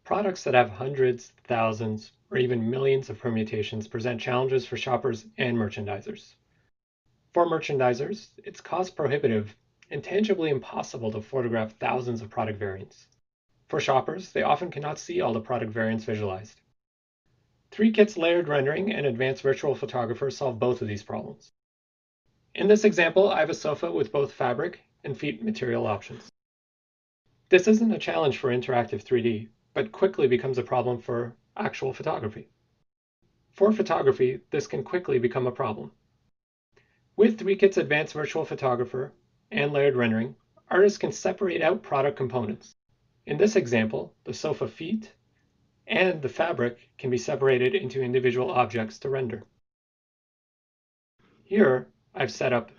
Products that have hundreds, thousands, or even millions of permutations present challenges for shoppers and merchandisers. For merchandisers, it's cost prohibitive and tangibly impossible to photograph thousands of product variants. For shoppers, they often cannot see all the product variants visualized. Threekit's layered rendering and advanced virtual photographer solve both of these problems. In this example, I have a sofa with both fabric and feet material options. This isn't a challenge for interactive 3D, but quickly becomes a problem for actual photography. For photography, this can quickly become a problem. With Threekit's advanced virtual photographer and layered rendering, artists can separate out product components. In this example, the sofa feet and the fabric can be separated into individual objects to render. Here, I've set up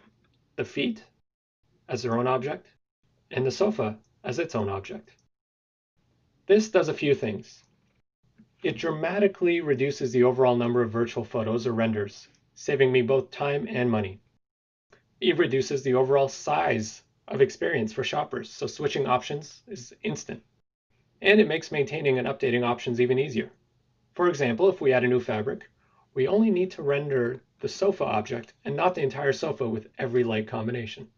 the feet as their own object and the sofa as its own object. This does a few things. It dramatically reduces the overall number of virtual photos or renders, saving me both time and money. It reduces the overall size of experience for shoppers, so switching options is instant. And it makes maintaining and updating options even easier. For example, if we add a new fabric, we only need to render the sofa object and not the entire sofa with every light combination.